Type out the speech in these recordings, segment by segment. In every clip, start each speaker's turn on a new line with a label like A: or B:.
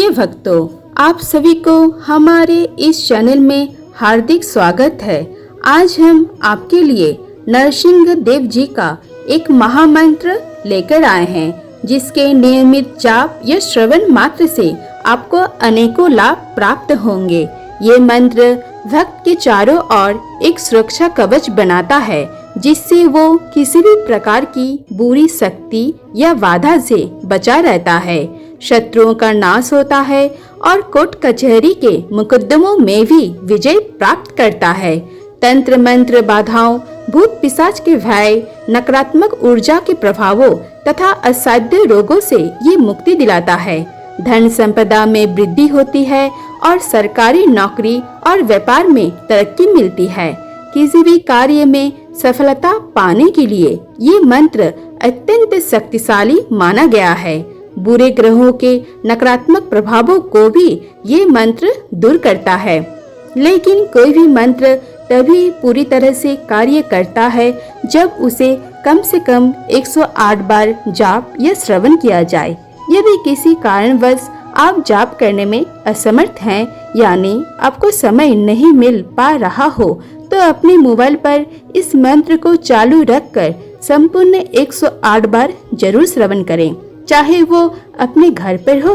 A: प्रिय भक्तों, आप सभी को हमारे इस चैनल में हार्दिक स्वागत है। आज हम आपके लिए नरसिंह देव जी का एक महामंत्र लेकर आए हैं, जिसके नियमित जाप या श्रवण मात्र से आपको अनेकों लाभ प्राप्त होंगे। ये मंत्र भक्त के चारों ओर एक सुरक्षा कवच बनाता है, जिससे वो किसी भी प्रकार की बुरी शक्ति या बाधा से बचा रहता है। शत्रुओं का नाश होता है और कोर्ट कचहरी के मुकदमों में भी विजय प्राप्त करता है। तंत्र मंत्र बाधाओं, भूत पिशाच के भय, नकारात्मक ऊर्जा के प्रभावों तथा असाध्य रोगों से ये मुक्ति दिलाता है। धन संपदा में वृद्धि होती है और सरकारी नौकरी और व्यापार में तरक्की मिलती है। किसी भी कार्य में सफलता पाने के लिए ये मंत्र अत्यंत शक्तिशाली माना गया है। बुरे ग्रहों के नकारात्मक प्रभावों को भी ये मंत्र दूर करता है। लेकिन कोई भी मंत्र तभी पूरी तरह से कार्य करता है जब उसे कम से कम 108 बार जाप या श्रवण किया जाए। यदि किसी कारणवश आप जाप करने में असमर्थ हैं, यानी आपको समय नहीं मिल पा रहा हो, तो अपने मोबाइल पर इस मंत्र को चालू रखकर संपूर्ण 108 बार जरूर श्रवण करें। चाहे वो अपने घर पर हो,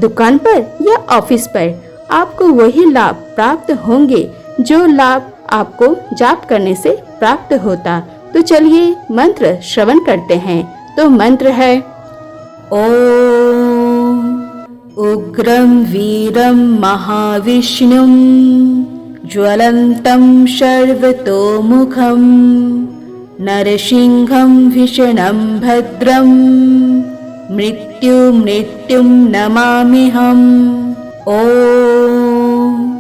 A: दुकान पर या ऑफिस पर, आपको वही लाभ प्राप्त होंगे जो लाभ आपको जाप करने से प्राप्त होता। तो चलिए मंत्र श्रवण करते हैं। तो मंत्र है ओम उग्रं वीरं महाविष्णुं ज्वलन्तं सर्वतोमुखं नरसिंहं भीषणं भद्रं मृत्युं नमाम्यहम्। ओम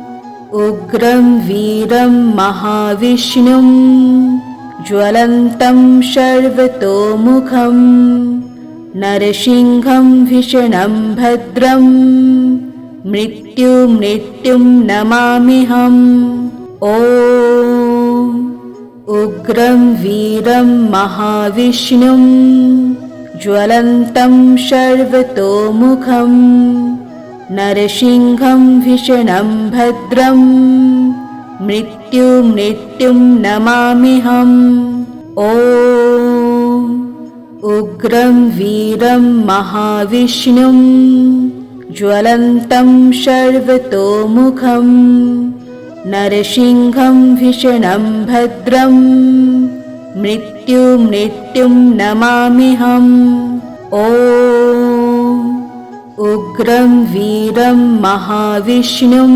A: उग्रं वीरं महाविष्णुं ज्वलन्तं सर्वतोमुखं नरसिंहं भीषणं भद्रं मृत्युं नमाम्यहम्। ओम उग्रं वीरं महाविष्णुं ज्वलन्तं सर्वतोमुखं नरसिंहं भीषणं भद्रं मृत्युं नमाम्यहम्। ओम उग्रं वीरं महाविष्णुं ज्वलन्तं सर्वतोमुखं नरसिंहं भीषणं भद्रं मृत्युं नमाम्यहम्। ओम उग्रं वीरं महाविष्णुं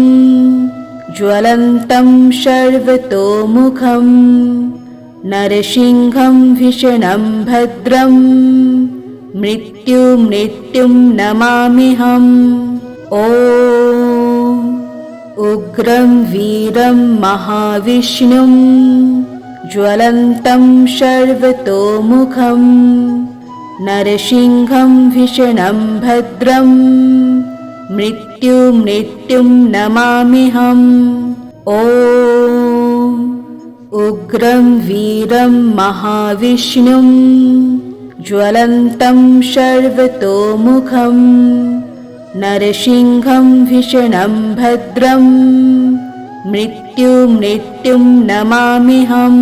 A: ज्वलन्तं सर्वतोमुखं नरसिंहं भीषणं भद्रं मृत्युं नमाम्यहम्। ओम उग्रं वीरं महाविष्णुं ज्वलन्तं सर्वतोमुखं नरसिंहं भीषणं भद्रं मृत्युं नमाम्यहम्। ओम उग्रं वीरं महाविष्णुं ज्वलन्तं सर्वतोमुखं नरसिंहं भीषणं भद्रं मृत्युं नमाम्यहम्।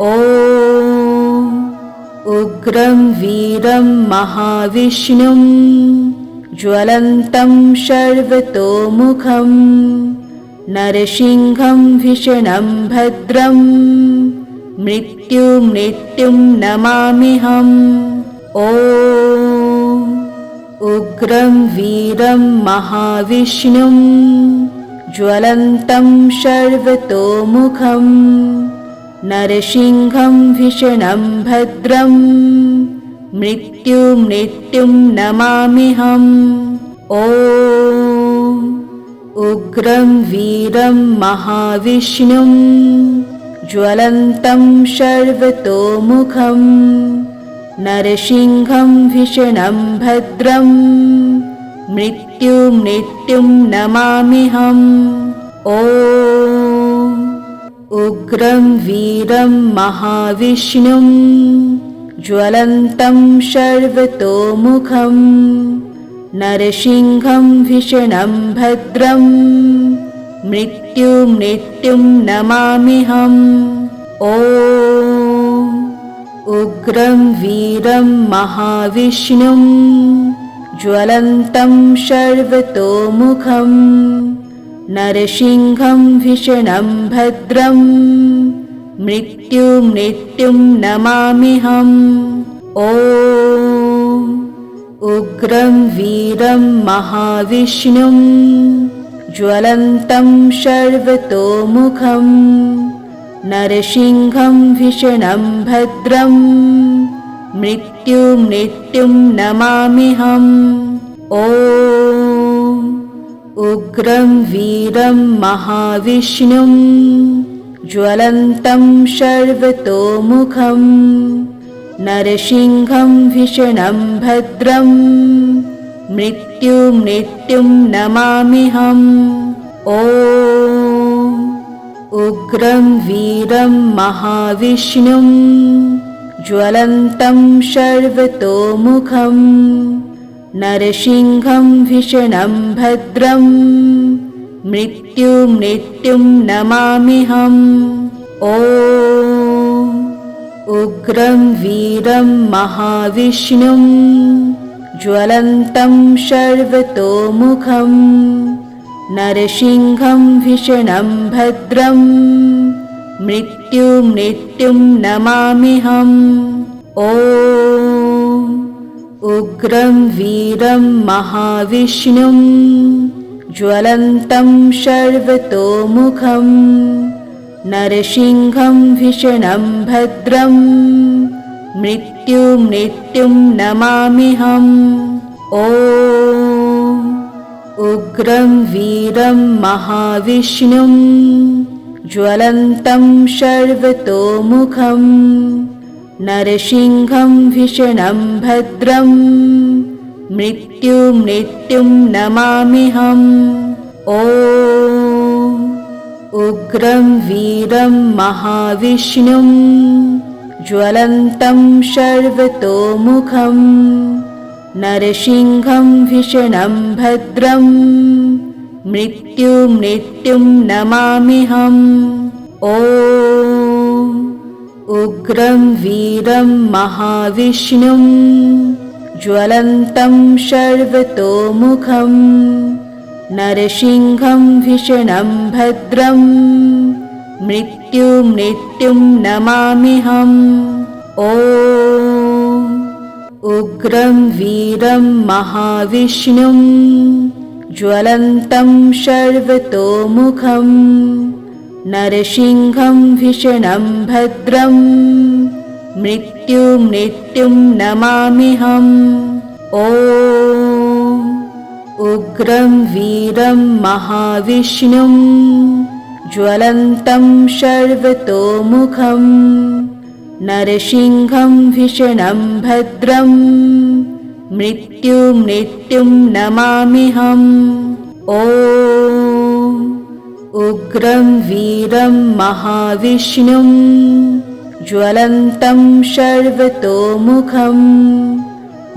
A: ओम उग्रं वीरं महाविष्णुं ज्वलन्तं सर्वतोमुखं नरसिंहं भीषणं भद्रं मृत्युं नमाम्यहम्। ओम उग्रं वीरं महाविष्णुं ज्वलन्तं सर्वतोमुखं नरसिंहं भीषणं भद्रं मृत्युं नमाम्यहम्। ओम उग्रं वीरं महाविष्णुं ज्वलन्तं सर्वतोमुखं नरसिंहं भीषणं भद्रं मृत्युं नमाम्यहम्। ओम उग्रं वीरं महाविष्णुं ज्वलन्तं सर्वतोमुखं नरसिंहं भीषणं भद्रं मृत्युं नमाम्यहम्। ॐ उग्रं वीरं महाविष्णुं ज्वलन्तं सर्वतोमुखं नरसिंहं भीषणं भद्रं मृत्युं नमाम्यहम्। ॐ उग्रं वीरं महाविष्णुं ज्वलन्तं सर्वतोमुखं नरसिंहं भीषणं भद्रं मृत्युं नमाम्यहम्। ॐ उग्रं वीरं महाविष्णुं ज्वलन्तं सर्वतोमुखं नरसिंहं भीषणं भद्रं मृत्युं नमाम्यहम्। ॐ उग्रं वीरं महाविष्णुं ज्वलन्तं सर्वतोमुखं नरसिंहं भीषणं भद्रं मृत्युं नमाम्यहम्। ॐ उग्रं वीरं महाविष्णुं ज्वलन्तं सर्वतोमुखं नरसिंहं भीषणं भद्रं मृत्युं नमाम्यहम्। ॐ उग्रं वीरं महाविष्णुं ज्वलन्तं सर्वतोमुखं नरसिंहं भीषणं भद्रं मृत्युं नमाम्यहम्। ॐ उग्रं वीरं महाविष्णुं ज्वलन्तं सर्वतोमुखं नरसिंहं भीषणं भद्रं मृत्युं नमाम्यहम्। ॐ उग्रं वीरं महाविष्णुं ज्वलन्तं सर्वतोमुखं नरसिंहं भीषणं भद्रं मृत्युं नमाम्यहम्। ॐ उग्रं वीरं महाविष्णुं ज्वलन्तं सर्वतोमुखं नरसिंहं भीषणं भद्रं मृत्युं नमाम्यहम्। ॐ उग्रं वीरं महाविष्णुं ज्वलन्तं सर्वतोमुखं नरसिंहं भीषणं भद्रं मृत्युं नमाम्यहम्। ॐ उग्रं वीरं महाविष्णुं ज्वलन्तं सर्वतोमुखं नरसिंहं भीषणं भद्रं मृत्युं नमाम्यहम्। ॐ उग्रं वीरं महाविष्णुं ज्वलन्तं सर्वतोमुखं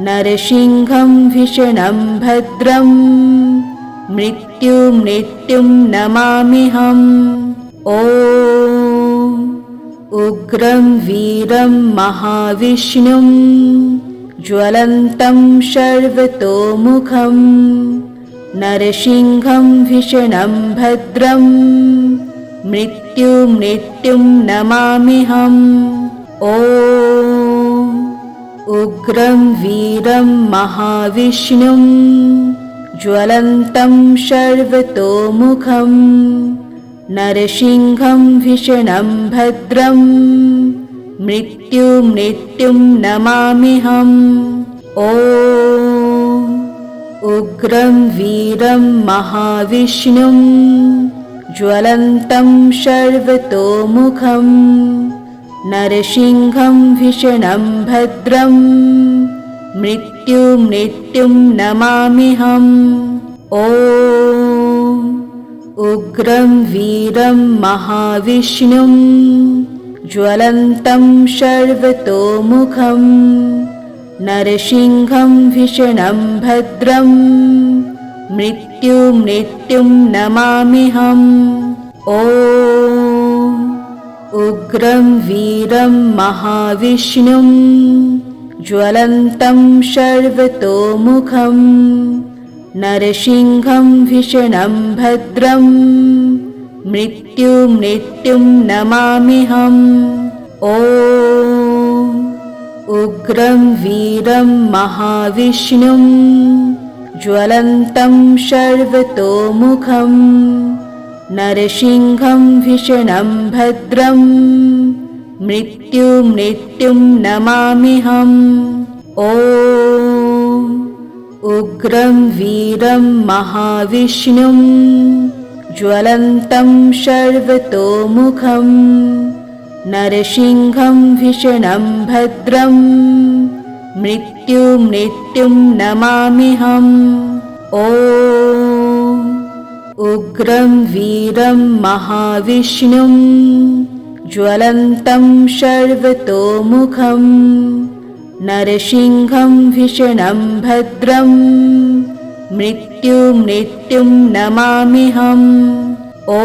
A: नरसिंहं भीषणं भद्रं मृत्युं नमाम्यहम्। ॐ उग्रं वीरं महाविष्णुं ज्वलन्तं सर्वतोमुखं नरसिंहं भीषणं भद्रं मृत्युं नमाम्यहम्। ॐ उग्रं वीरं महाविष्णुं ज्वलन्तं सर्वतोमुखं नरसिंहं भीषणं भद्रं मृत्युं नमाम्यहम्। ॐ उग्रं वीरं महाविष्णुं ज्वलन्तं सर्वतोमुखं नरसिंहं भीषणं भद्रं मृत्युं नमाम्यहम्। ॐ उग्रं वीरं महाविष्णुं ज्वलन्तं सर्वतोमुखं नरसिंहं भीषणं भद्रं मृत्युं नमाम्यहम्। ॐ उग्रं वीरं महाविष्णुं ज्वलन्तं सर्वतोमुखं नरसिंहं भीषणं भद्रं मृत्युं नमाम्यहम्। ॐ उग्रं वीरं महाविष्णुं ज्वलन्तं सर्वतोमुखं नरसिंहं भीषणं भद्रं मृत्युं नमाम्यहम्। ॐ उग्रं वीरं महाविष्णुं ज्वलन्तं सर्वतोमुखं नरसिंहं भीषणं भद्रं मृत्युं नमाम्यहम्। ॐ उग्रं वीरं महाविष्णुं ज्वलन्तं सर्वतोमुखं नरसिंहं भीषणं भद्रं मृत्युं नमाम्यहम्। ॐ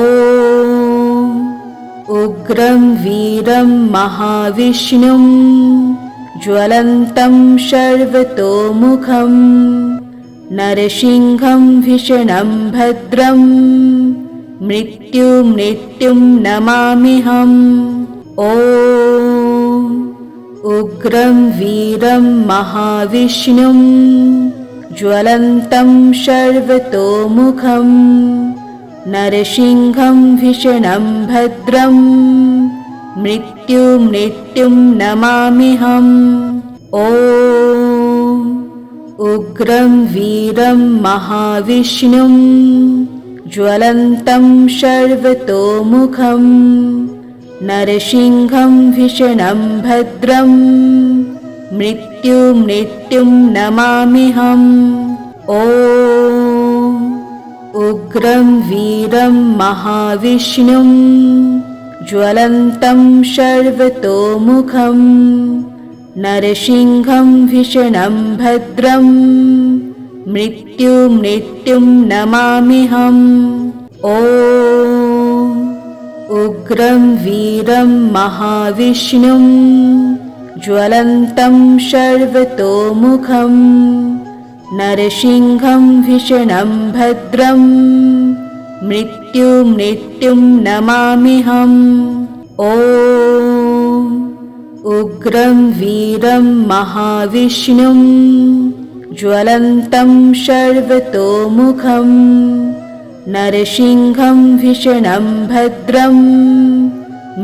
A: उग्रं वीरं महाविष्णुं ज्वलन्तं सर्वतोमुखं नरसिंहं भीषणं भद्रं मृत्युं नमाम्यहम्। ॐ उग्रं वीरं महाविष्णुं ज्वलन्तं सर्वतोमुखं नरसिंहं भीषणं भद्रं मृत्युं नमाम्यहम्। ॐ उग्रं वीरं महाविष्णुं ज्वलन्तं सर्वतोमुखं नरसिंहं भीषणं भद्रं मृत्युं नमाम्यहम्। ॐ उग्रं वीरं महाविष्णुं ज्वलन्तं सर्वतोमुखं नरसिंहं भीषणं भद्रं मृत्युं नमाम्यहम्। ॐ उग्रं वीरं महाविष्णुं ज्वलन्तं सर्वतोमुखं नरसिंहं भीषणं भद्रं मृत्युं नमाम्यहम्। ॐ उग्रं वीरं महाविष्णुं ज्वलन्तं सर्वतोमुखं नरसिंहं भीषणं भद्रं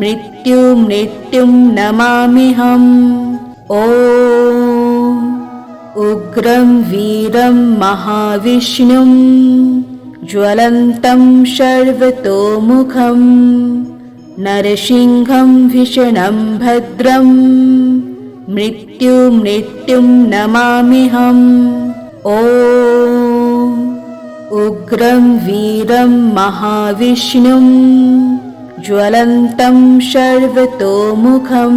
A: मृत्युं नमाम्यहम्। ॐ उग्रं वीरं महाविष्णुं ज्वलन्तं सर्वतोमुखं नरसिंहं भीषणं भद्रं मृत्युं नमाम्यहम्। ॐ उग्रं वीरं महाविष्णुं ज्वलन्तं सर्वतोमुखं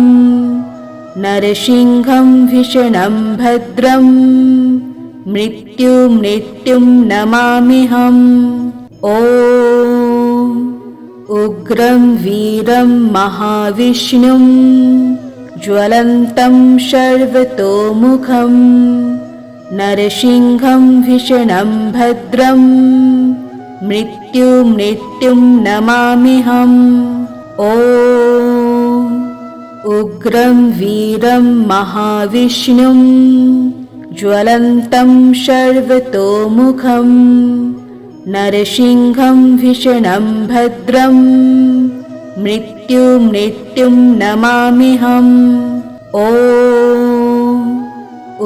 A: नरसिंहं भीषणं भद्रं मृत्युं नमाम्यहम्। ॐ उग्रं वीरं महाविष्णुं ज्वलन्तं सर्वतोमुखं नरसिंहं भीषणं भद्रं मृत्युं नमाम्यहम्। ॐ उग्रं वीरं महाविष्णुं ज्वलन्तं सर्वतोमुखं नरसिंहं भीषणं भद्रं मृत्युं नमाम्यहम्। ॐ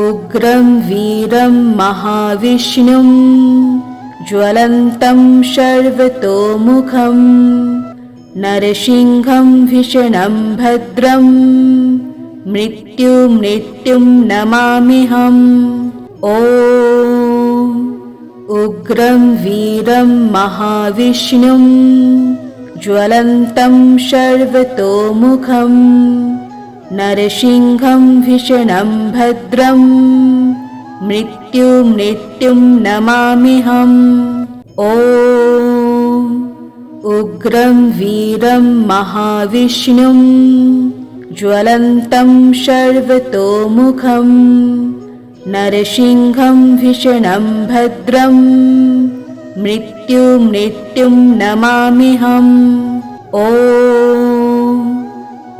A: उग्रं वीरं महाविष्णुं ज्वलन्तं सर्वतोमुखं नरसिंहं भीषणं भद्रं मृत्युं नमाम्यहम्। ॐ उग्रं वीरं महाविष्णुं ज्वलन्तं सर्वतोमुखं नरसिंहं भीषणं भद्रं मृत्युं नमाम्यहम्। ॐ उग्रं वीरं महाविष्णुं ज्वलन्तं सर्वतोमुखं नरसिंहं भीषणं भद्रं मृत्युं नमाम्यहम्। ॐ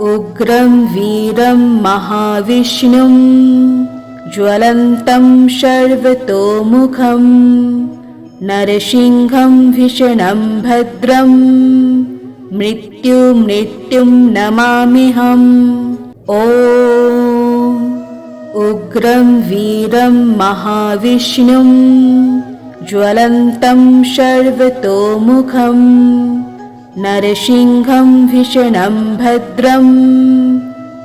A: उग्रं वीरं महाविष्णुं ज्वलन्तं सर्वतोमुखं नरसिंहं भीषणं भद्रं मृत्युं नमाम्यहम्। ॐ उग्रं वीरं महाविष्णुं ज्वलन्तं सर्वतोमुखं नरसिंहं भीषणं भद्रं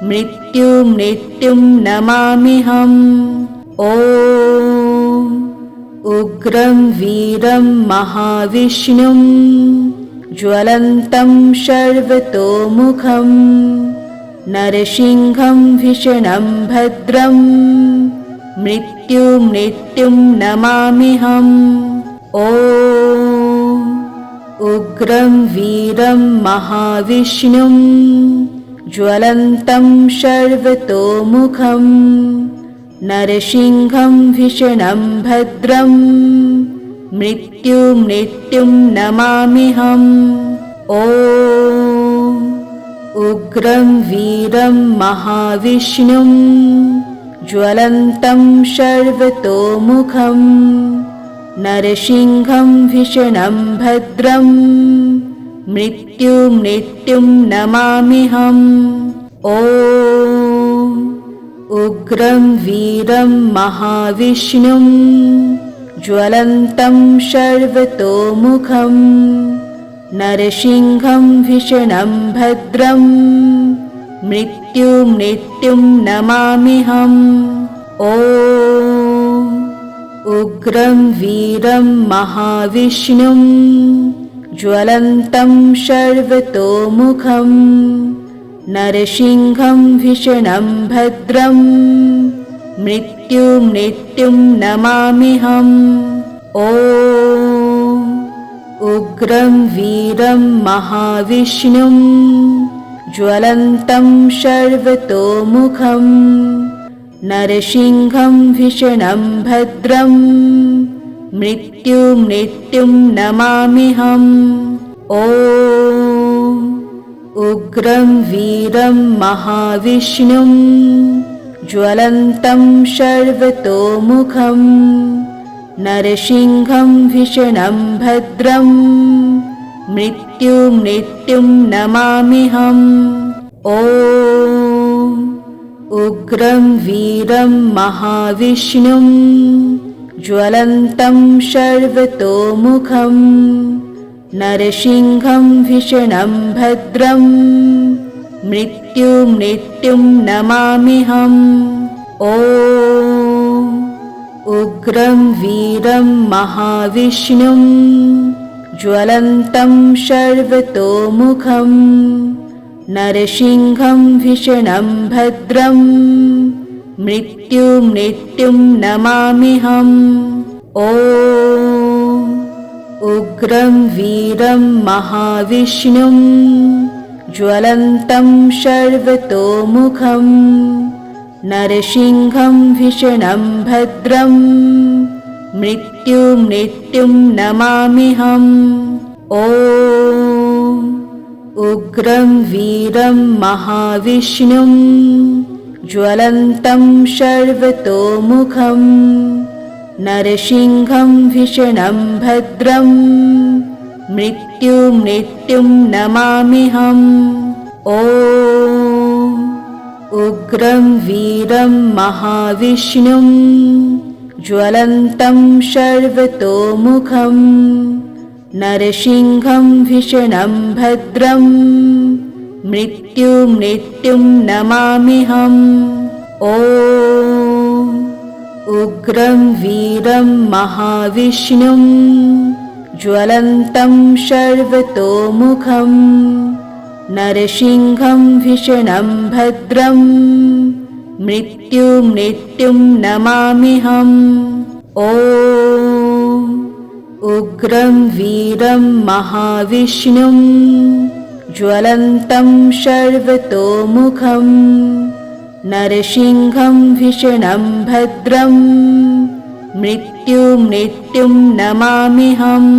A: मृत्युं नमाम्यहम्। ॐ उग्रं वीरं महाविष्णुं ज्वलन्तं सर्वतोमुखं नरसिंहं भीषणं भद्रं मृत्युं नमाम्यहम्। ॐ उग्रं वीरं महाविष्णुं ज्वलन्तं सर्वतोमुखं नरसिंहं भीषणं भद्रं मृत्युं नमाम्यहम्। ॐ उग्रं वीरं महाविष्णुं ज्वलन्तं सर्वतोमुखं नरसिंहं भीषणं भद्रं मृत्युं नमाम्यहम्। ॐ उग्रं वीरं महाविष्णुं ज्वलन्तं सर्वतोमुखं नरसिंहं भीषणं भद्रं मृत्युं नमाम्यहम्। ॐ उग्रं वीरं महाविष्णुं ज्वलन्तं सर्वतोमुखं नरसिंहं भीषणं भद्रं मृत्युं नमाम्यहम्। ॐ उग्रं वीरं महाविष्णुं ज्वलन्तं सर्वतोमुखं नरसिंहं भीषणं भद्रं मृत्युं नमाम्यहम्। ॐ उग्रं वीरं महाविष्णुं ज्वलन्तं सर्वतोमुखं नरसिंहं भीषणं भद्रं मृत्युं नमाम्यहम्। ॐ उग्रं वीरं महाविष्णुं ज्वलन्तं सर्वतोमुखं नरसिंहं भीषणं भद्रं मृत्युं नमाम्यहम्। ॐ उग्रं वीरं महाविष्णुं ज्वलन्तं सर्वतोमुखं नरसिंहं भीषणं भद्रं मृत्युं नमाम्यहम्। ॐ उग्रं वीरं महाविष्णुं ज्वलन्तं सर्वतोमुखं नरसिंहं भीषणं भद्रं मृत्युं नमाम्यहम्। ॐ उग्रं वीरं महाविष्णुं ज्वलन्तं सर्वतोमुखं नरसिंहं भीषणं भद्रं मृत्युं नमाम्यहम्। ॐ उग्रं वीरं महाविष्णुं ज्वलन्तं सर्वतोमुखं नरसिंहं भीषणं भद्रं मृत्युं नमाम्यहम्। ॐ उग्रं वीरं महाविष्णुं ज्वलन्तं सर्वतोमुखं नरसिंहं भीषणं भद्रं मृत्युं नमाम्यहम्। ॐ उग्रं वीरं महाविष्णुं ज्वलन्तं सर्वतोमुखं नरसिंहं भीषणं भद्रं मृत्युं नमाम्यहम्।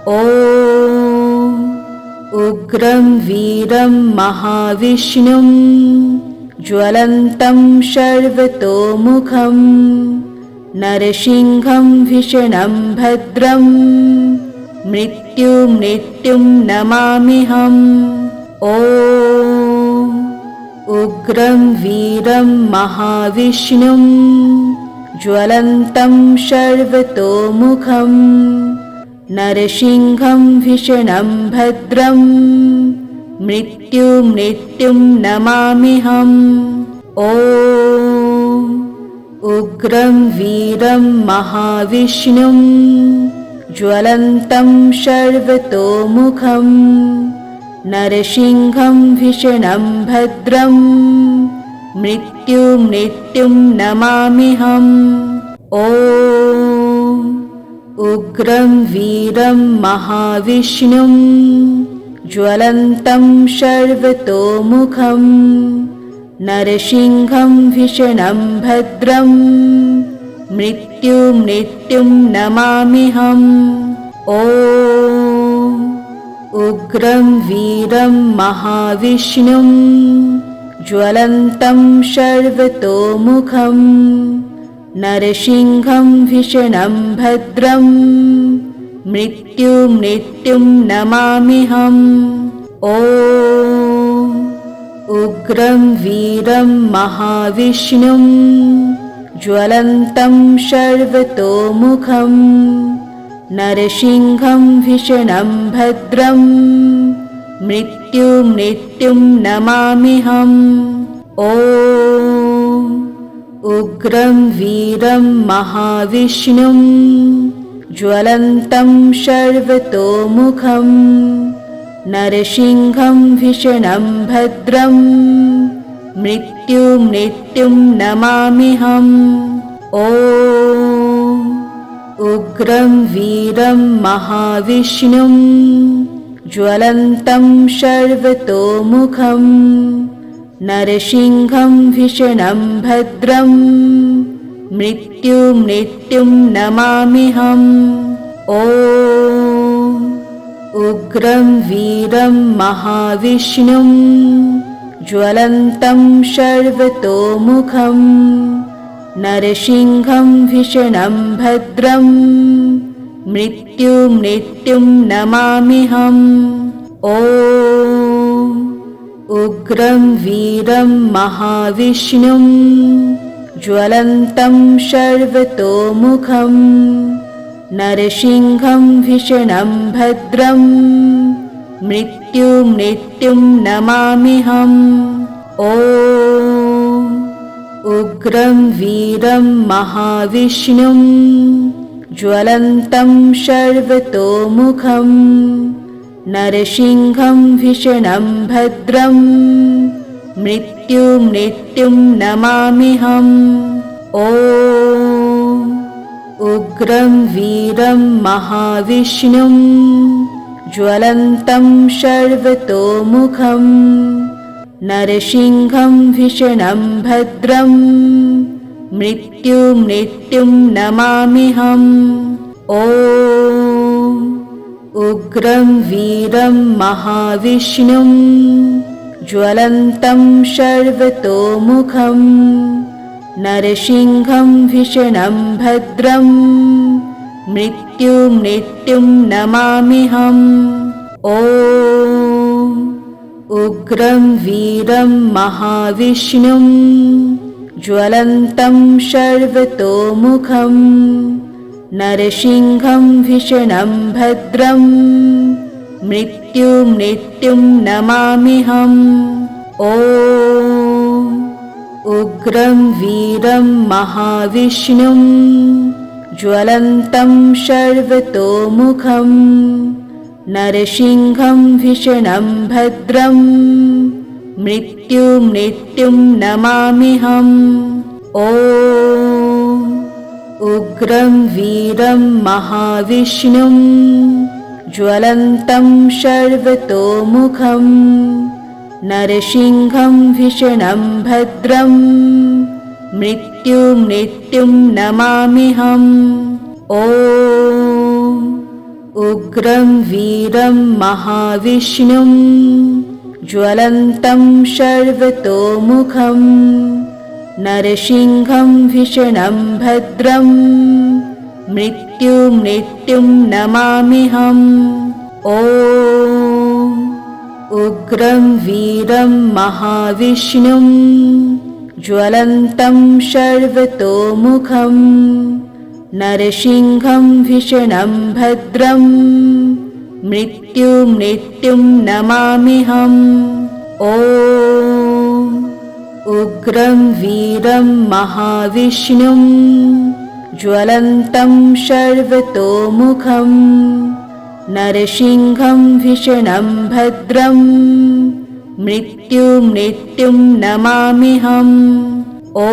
A: ॐ उग्रं वीरं महाविष्णुं ज्वलन्तं सर्वतोमुखं नरसिंहं भीषणं भद्रं मृत्युं नमाम्यहम्। ॐ उग्रं वीरं महाविष्णुं ज्वलन्तं सर्वतोमुखं नरसिंहं भीषणं भद्रं मृत्युं नमाम्यहम्। ॐ उग्रं वीरं महाविष्णुं ज्वलन्तं सर्वतोमुखं नरसिंहं भीषणं भद्रं मृत्युं नमाम्यहम्। ॐ उग्रं वीरं महाविष्णुं ज्वलन्तं सर्वतोमुखं नरसिंहं भीषणं भद्रं मृत्युं नमाम्यहम्। ॐ उग्रं वीरं महाविष्णुं ज्वलन्तं सर्वतोमुखं नरसिंहं भीषणं भद्रं मृत्युं नमाम्यहम्। ॐ उग्रं वीरं महाविष्णुं ज्वलन्तं सर्वतोमुखं नरसिंहं भीषणं भद्रं मृत्युं नमाम्यहम्। ॐ उग्रं वीरं महाविष्णुं ज्वलन्तं सर्वतोमुखं नरसिंहं भीषणं भद्रं मृत्युं नमाम्यहम्। ॐ उग्रं वीरं महाविष्णुं ज्वलन्तं सर्वतोमुखं नरसिंहं भीषणं भद्रं मृत्युं नमाम्यहम्। ॐ उग्रं वीरं महाविष्णुं ज्वलन्तं सर्वतोमुखं नरसिंहं भीषणं भद्रं मृत्युं नमाम्यहम्। ॐ उग्रं वीरं महाविष्णुं ज्वलन्तं सर्वतोमुखं नरसिंहं भीषणं भद्रं मृत्युं नमाम्यहम्। ॐ उग्रं वीरं महाविष्णुं ज्वलन्तं सर्वतोमुखं नरसिंहं भीषणं भद्रं मृत्युं नमाम्यहम्। ॐ उग्रं वीरं महाविष्णुं ज्वलन्तं सर्वतोमुखं नरसिंहं भीषणं भद्रं मृत्युं नमाम्यहम्। ॐ उग्रं वीरं महाविष्णुं ज्वलन्तं सर्वतोमुखं नरसिंहं भीषणं भद्रं मृत्युं नमाम्यहम्। ॐ उग्रं वीरं महाविष्णुं ज्वलन्तं सर्वतोमुखं नरसिंहं भीषणं भद्रं मृत्युं नमाम्यहम्। ॐ उग्रं वीरं महाविष्णुं ज्वलन्तं सर्वतोमुखं नरसिंहं भीषणं भद्रं मृत्युं नमाम्यहम्। ॐ उग्रं वीरं महाविष्णुं ज्वलन्तं सर्वतोमुखं नरसिंहं भीषणं भद्रं मृत्युं नमाम्यहम्। ॐ उग्रं वीरं महाविष्णुं ज्वलन्तं सर्वतोमुखं नरसिंहं भीषणं भद्रं मृत्युं नमाम्यहम्। ॐ उग्रं वीरं महाविष्णुं ज्वलन्तं सर्वतोमुखं नरसिंहं भीषणं भद्रं मृत्युं नमाम्यहम्। ॐ उग्रं वीरं महाविष्णुं ज्वलन्तं सर्वतोमुखं नरसिंहं भीषणं भद्रं मृत्युं नमाम्यहम्। ॐ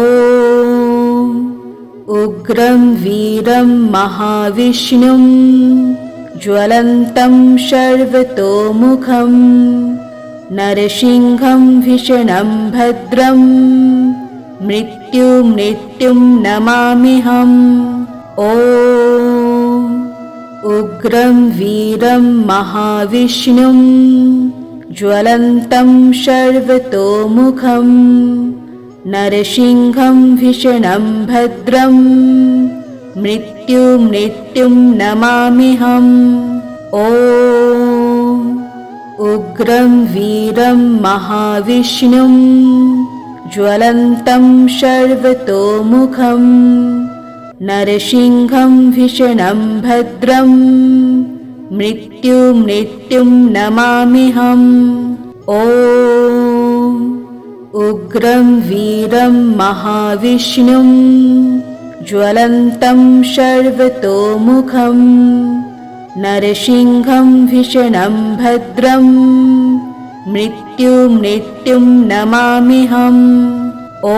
A: उग्रं वीरं महाविष्णुं ज्वलन्तं सर्वतोमुखं नरसिंहं भीषणं भद्रं मृत्युं नमाम्यहम्। ॐ उग्रं वीरं महाविष्णुं ज्वलन्तं सर्वतोमुखं नरसिंहं भीषणं भद्रं मृत्युं नमाम्यहम्। ॐ उग्रं वीरं महाविष्णुं ज्वलन्तं सर्वतोमुखं नरसिंहं भीषणं भद्रं मृत्युं नमाम्यहम्। ॐ उग्रं वीरं महाविष्णुं ज्वलन्तं सर्वतोमुखं नरसिंहं भीषणं भद्रं मृत्युं नमाम्यहम्। ॐ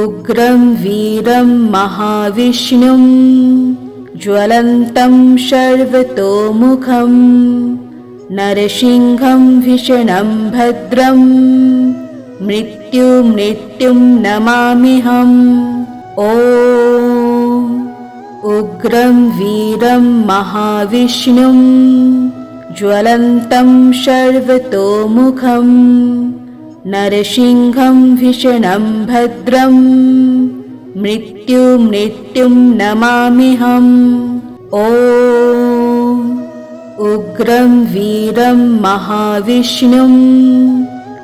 A: उग्रं वीरं महाविष्णुं ज्वलन्तं सर्वतोमुखं नरसिंहं भीषणं भद्रं मृत्युं नमाम्यहम्। ॐ उग्रं वीरं महाविष्णुं ज्वलन्तं सर्वतोमुखं नरसिंहं भीषणं भद्रं मृत्युं नमाम्यहम्। ॐ उग्रं वीरं महाविष्णुं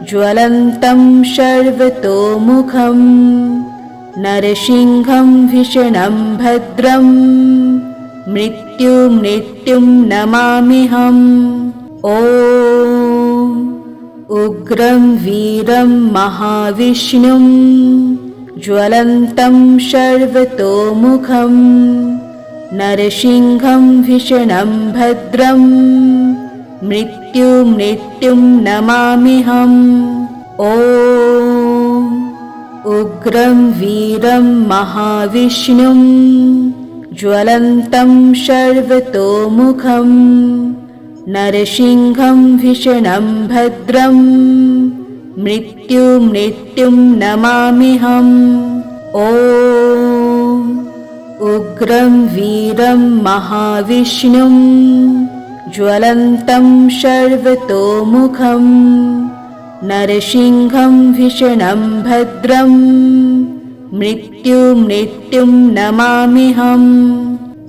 A: ज्वलन्तं सर्वतोमुखं नरसिंहं भीषणं भद्रं मृत्युं नमाम्यहम्। ॐ उग्रं वीरं महाविष्णुं ज्वलन्तं सर्वतोमुखं नरसिंहं भीषणं भद्रं मृत्युं नमाम्यहम्। ॐ उग्रं वीरं महाविष्णुं ज्वलन्तं सर्वतोमुखं नरसिंहं भीषणं भद्रं मृत्युं नमाम्यहम्। ॐ उग्रं वीरं महाविष्णुं ज्वलन्तं सर्वतोमुखं नरसिंहं भीषणं भद्रं मृत्युं नमाम्यहम्।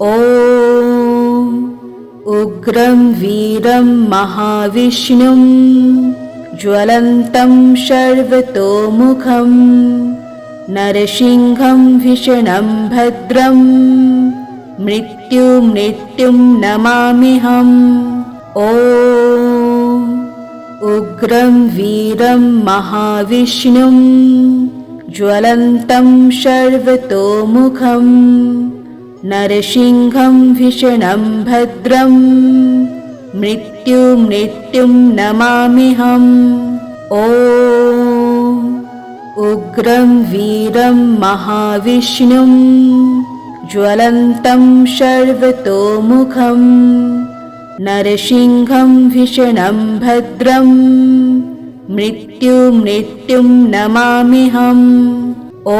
A: ॐ उग्रं वीरं महाविष्णुं ज्वलन्तं सर्वतोमुखं नरसिंहं भीषणं भद्रं मृत्युं नमाम्यहम्। ॐ उग्रं वीरं महाविष्णुं ज्वलन्तं सर्वतोमुखं नरसिंहं भीषणं भद्रं मृत्युं नमाम्यहम्। ॐ उग्रं वीरं महाविष्णुं ज्वलन्तं सर्वतोमुखं नरसिंहं भीषणं भद्रं मृत्युं नमाम्यहम्। ॐ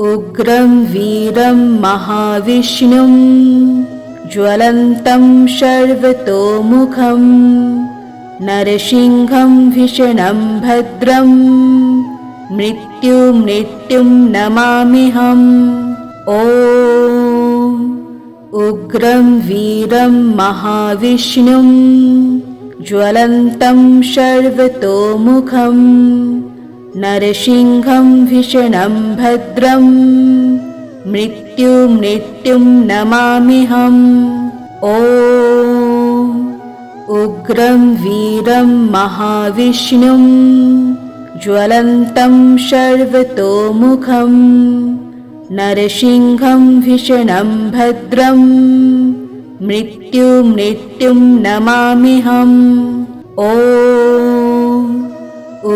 A: उग्रं वीरं महाविष्णुं ज्वलन्तं सर्वतोमुखं नरसिंहं भीषणं भद्रं मृत्युं नमाम्यहम्। ॐ उग्रं वीरं महाविष्णुं ज्वलन्तं सर्वतोमुखं नरसिंहं भीषणं भद्रं मृत्युं नमाम्यहम्। ॐ उग्रं वीरं महाविष्णुं ज्वलन्तं सर्वतोमुखं नरसिंहं भीषणं भद्रं मृत्युं नमाम्यहम्। ॐ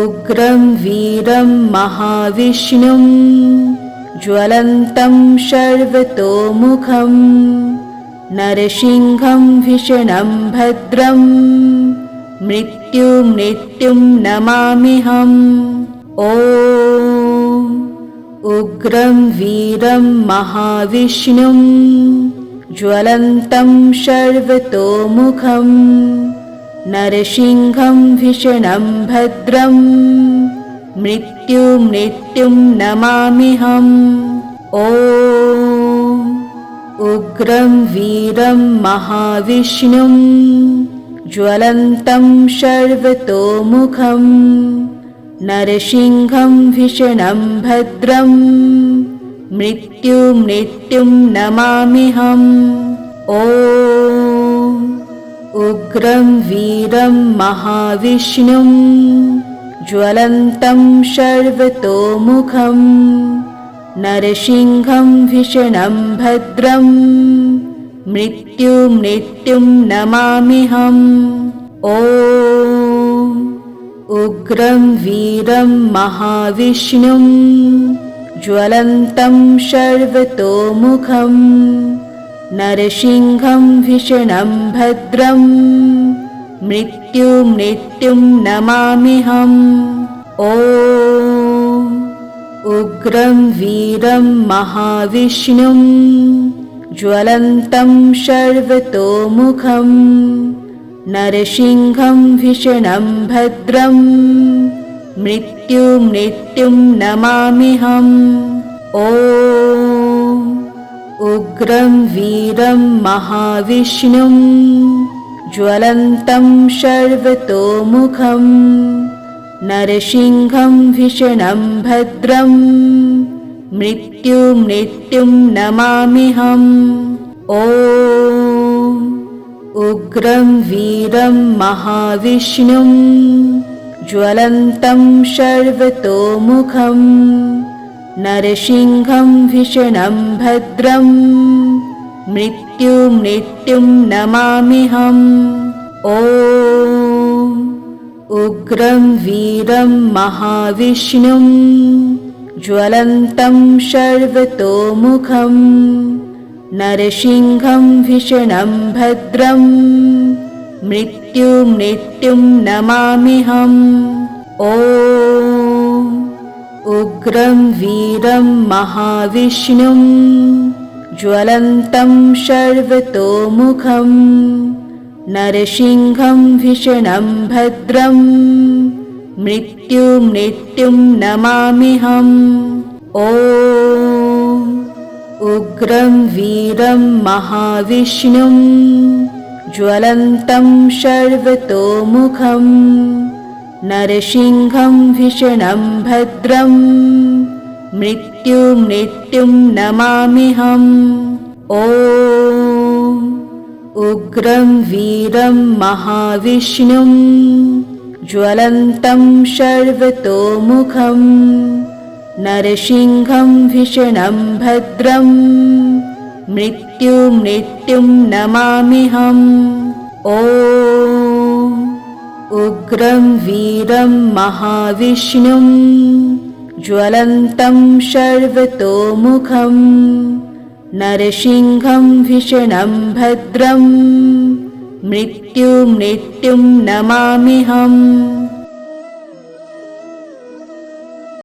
A: उग्रं वीरं महाविष्णुं ज्वलन्तं सर्वतोमुखं नरसिंहं भीषणं भद्रं मृत्युं नमाम्यहम्। ॐ उग्रं वीरं महाविष्णुं ज्वलन्तं सर्वतोमुखं नरसिंहं भीषणं भद्रं मृत्युं नमाम्यहम्। ॐ उग्रं वीरं महाविष्णुं ज्वलन्तं सर्वतोमुखं नरसिंहं भीषणं भद्रं मृत्युं नमाम्यहम्। ॐ उग्रं वीरं महाविष्णुं ज्वलन्तं सर्वतोमुखं नरसिंहं भीषणं भद्रं मृत्युं नमाम्यहम्। ॐ उग्रं वीरं महाविष्णुं ज्वलन्तं सर्वतोमुखं नरसिंहं भीषणं भद्रं मृत्युं नमाम्यहम्। ॐ उग्रं वीरं महाविष्णुं ज्वलन्तं सर्वतोमुखं नरसिंहं भीषणं भद्रं मृत्युं नमाम्यहम्। ॐ उग्रं वीरं महाविष्णुं ज्वलन्तं सर्वतोमुखं नरसिंहं भीषणं भद्रं मृत्युं नमाम्यहम्। ॐ उग्रं वीरं महाविष्णुं ज्वलन्तं सर्वतोमुखं नरसिंहं भीषणं भद्रं मृत्युं नमाम्यहम्। ॐ उग्रं वीरं महाविष्णुं ज्वलन्तं सर्वतोमुखं नरसिंहं भीषणं भद्रं मृत्युं नमाम्यहम्। ॐ उग्रं वीरं महाविष्णुं ज्वलन्तं सर्वतोमुखं नरसिंहं भीषणं भद्रं मृत्युं नमाम्यहम्। ॐ उग्रं वीरं महाविष्णुं ज्वलन्तं सर्वतोमुखं नरसिंहं भीषणं भद्रं मृत्युं नमाम्यहम्। ॐ उग्रं वीरं महाविष्णुं ज्वलन्तं सर्वतोमुखं नरसिंहं भीषणं भद्रं मृत्युं नमाम्यहम्। ॐ उग्रं वीरं महाविष्णुं ज्वलन्तं सर्वतोमुखं नरसिंहं भीषणं भद्रं मृत्युं नमाम्यहम्।